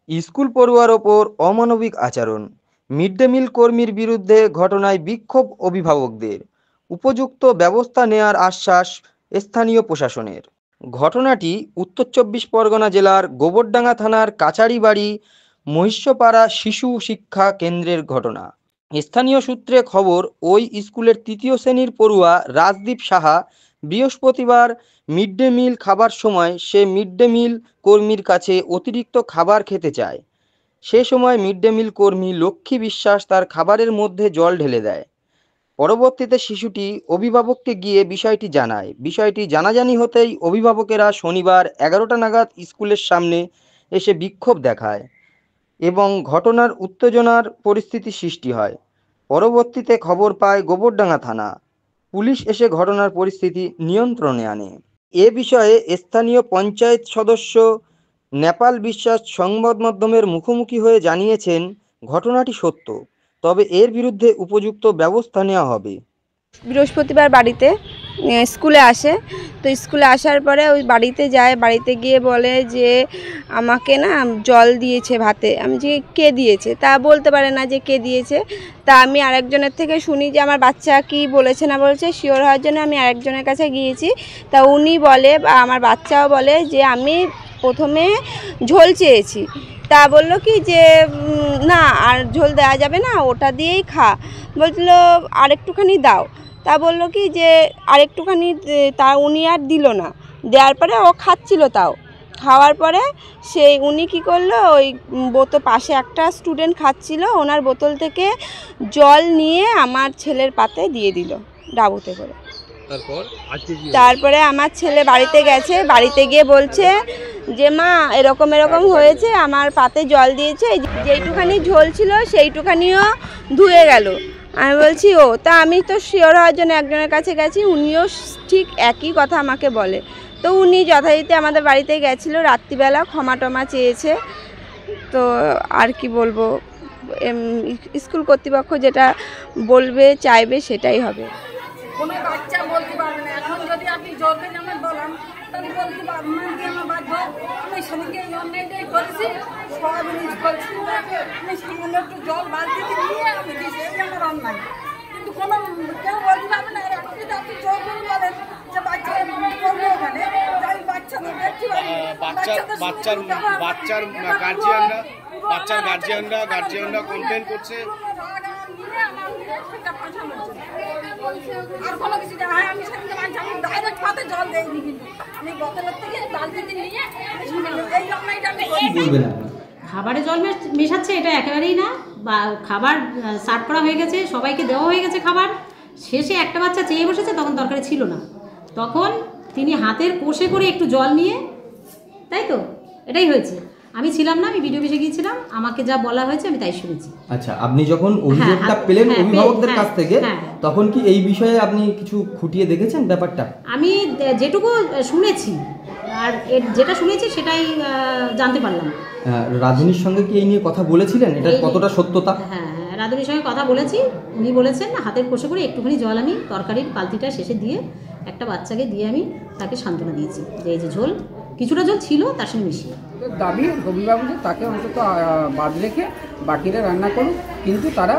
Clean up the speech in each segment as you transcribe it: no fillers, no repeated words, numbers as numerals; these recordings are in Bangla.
স্কুল পড়ুয়ার ওপর অমানবিক আচরণ, মিড ডে মিল কর্মীর বিরুদ্ধে ঘটনায় বিক্ষোভ অভিভাবকদের, উপযুক্ত ব্যবস্থা নেয়ার আশ্বাস স্থানীয় প্রশাসনের। ঘটনাটি উত্তর চব্বিশ পরগনা জেলার গোবরডাঙ্গা থানার কাছারিবাড়ি মহিষপাড়া শিশু শিক্ষা কেন্দ্রের ঘটনা। স্থানীয় সূত্রে খবর, ওই স্কুলের তৃতীয় শ্রেণীর পড়ুয়া রাজদীপ সাহা বৃহস্পতিবার মিড ডে মিল খাবার সময় সে মিড ডে মিল কর্মীর কাছে অতিরিক্ত খাবার খেতে চায়। সে সময় মিড ডে মিল কর্মী লক্ষ্মী বিশ্বাস তার খাবারের মধ্যে জল ঢেলে দেয়। পরবর্তীতে শিশুটি অভিভাবককে গিয়ে বিষয়টি জানায়। বিষয়টি জানাজানি হতেই অভিভাবকেরা শনিবার 11টা নাগাদ স্কুলের সামনে এসে বিক্ষোভ দেখায় এবং ঘটনার উত্তেজনার পরিস্থিতি সৃষ্টি হয়। পরবর্তীতে খবর পায় গোবরডাঙ্গা থানা। পুলিশ এসে ঘটনার পরিস্থিতি নিয়ন্ত্রণে আনে। এ বিষয়ে স্থানীয় পঞ্চায়েত সদস্য নেপাল বিশ্বাস সংবাদ মাধ্যমের মুখোমুখি হয়ে জানিয়েছেন, ঘটনাটি সত্য, তবে এর বিরুদ্ধে উপযুক্ত ব্যবস্থা নেওয়া হবে। বৃহস্পতিবার বাড়িতে স্কুলে আসে, তো স্কুলে আসার পরে ওই বাড়িতে যায়, বাড়িতে গিয়ে বলে যে আমাকে না জল দিয়েছে ভাতে। আমি যে কে দিয়েছে তা বলতে পারে না যে কে দিয়েছে। তা আমি আরেকজনের থেকে শুনি যে আমার বাচ্চা কি বলেছে না বলেছে শিওর হওয়ার জন্য আমি আরেকজনের কাছে গিয়েছি। তা উনি বলে বা আমার বাচ্চাও বলে যে আমি প্রথমে ঝোল চেয়েছি, তা বললো কি যে না আর ঝোল দেওয়া যাবে না, ওটা দিয়েই খা। বলছিল আরেকটুখানি দাও, তা বললো কি যে আরেকটুখানি, তা উনি আর দিল না। দেওয়ার পরে ও খাচ্ছিল, তাও খাওয়ার পরে সেই উনি কী করলো, ওই বোতল পাশে একটা স্টুডেন্ট খাচ্ছিল, ওনার বোতল থেকে জল নিয়ে আমার ছেলের পাতে দিয়ে দিল ডাবুতে করে। তারপরে আমার ছেলে বাড়িতে গেছে, বাড়িতে গিয়ে বলছে যে মা এরকম এরকম হয়েছে, আমার পাতে জল দিয়েছে, যেইটুখানি ঝোল ছিল সেইটুখানিও ধুয়ে গেল। আমি বলছি ও, তা আমি তো শিওর হওয়ার জন্য একজনের কাছে গেছি, উনিও ঠিক একই কথা আমাকে বলে। তো উনি যথারীতি আমাদের বাড়িতে গেছিলো, রাত্রিবেলা ক্ষমা টমা চেয়েছে। তো আর কি বলবো, স্কুল কর্তৃপক্ষ যেটা বলবে চাইবে সেটাই হবে। কোনো বাচ্চা বলতে পারবে না। এখন যদি আপনি জোরকে যেমন বলেন তাহলে বলতে পারবেন না যে আমার বাধ্য আমি সেদিকে এই অন্যায়টাই করেছি, সয়াবিন করছি না, আমি সামান্য একটু জল বালতিতে নিয়ে আমি দিয়েছি, এই আমার অন্যায়। কিন্তু কোনো কেউ বলতে পারবে না। এরকম যদি আপনি জোর করে বলেন যে বাচ্চা করবে ওখানে, আমি বাচ্চা না দেখতে পারি, বাচ্চার গার্জিয়ানরা কমপ্লেন করছে। আর কোনো কিছু না হয়, আমি সেদিকে মানছি, আমি ডাইরেক্ট পাতে জল দেইনি, কিন্তু আমি বোতলের থেকে বালতিতে নিয়ে এই অন্যায়টা আমি করি। খাবারে জল মেশাচ্ছে এটা একেবারেই না। বা খাবার সার্ভ করা হয়ে গেছে, সবাইকে দেওয়া হয়ে গেছে খাবার, শেষে একটা বাচ্চা চেয়ে বসেছে, তখন তরকারি ছিল না, তখন তিনি হাতের কোষে করে একটু জল নিয়ে, তাই তো এটাই হয়েছে। আমি ছিলাম না, আমি ভিডিও অফিসে গিয়েছিলাম, আমাকে যা বলা হয়েছে আমি তাই শুনেছি। আচ্ছা, আপনি যখন অভিযোগটা পেলেন অভিভাবকদের কাছ থেকে, তখন কি এই বিষয়ে আপনি কিছু খুঁটিয়ে দেখেছেন ব্যাপারটা? আমি যেটুকু শুনেছি আর যেটা শুনেছি সেটাই জানতে পারলাম। রাধুনির সঙ্গে কি এই নিয়ে কথা বলেছিলেন? এটা কতটা সত্যতা? হ্যাঁ, রাধুনির সঙ্গে কথা বলেছি। উনি বলেছেন হাতের কোষে করে একটুখানি জল আমি তরকারির বালতিটা শেষে দিয়ে একটা বাচ্চাকে দিয়ে আমি তাকে সান্ত্বনা দিয়েছি যে এই যে ঝোল, কিছুটা জল ছিল তার সঙ্গে মিশিয়ে। দাবি অভিভাবকদের তাকে অন্তত বাদ রেখে বাকিরা রান্না করুক, কিন্তু তারা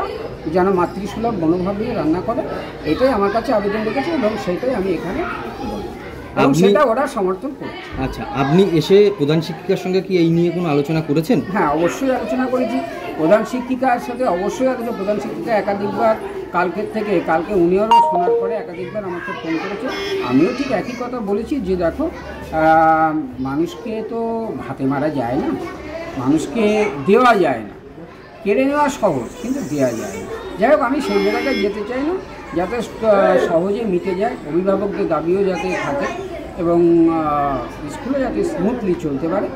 যেন মাতৃসুলভ মনোভাব নিয়ে রান্না করে, এটাই আমার কাছে আবেদন রেখেছে এবং সেটাই আমি এখানে এবং সেটা ওরা সমর্থন করছে। আচ্ছা, আপনি এসে প্রধান শিক্ষিকার সঙ্গে কি এই নিয়ে কোনো আলোচনা করেছেন? হ্যাঁ, অবশ্যই আলোচনা করেছি প্রধান শিক্ষিকার সাথে, অবশ্যই আলোচনা। প্রধান শিক্ষিকা একাধিকবার কালকে উনিও শোনার পরে একাধিকবার আমাকে ফোন করেছে। আমিও ঠিক একই কথা বলেছি যে দেখো, মানুষকে তো ভাতে মারা যায় না, মানুষকে দেওয়া যায় না, কেড়ে নেওয়া সহজ কিন্তু দেওয়া যায় না। যাই হোক, আমি সেই জায়গাটায় যেতে চাই না, যাতে সহজে মিটে যায়, অভিভাবকদের দাবিও যাতে থাকে এবং স্কুলে যাতে স্মুথলি চলতে পারে,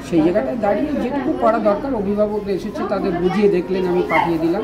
সেই জায়গাটায় দাঁড়িয়ে যেটুকু করা দরকার অভিভাবকরা এসেছে তাদের বুঝিয়ে দেখলেন, আমি পাঠিয়ে দিলাম।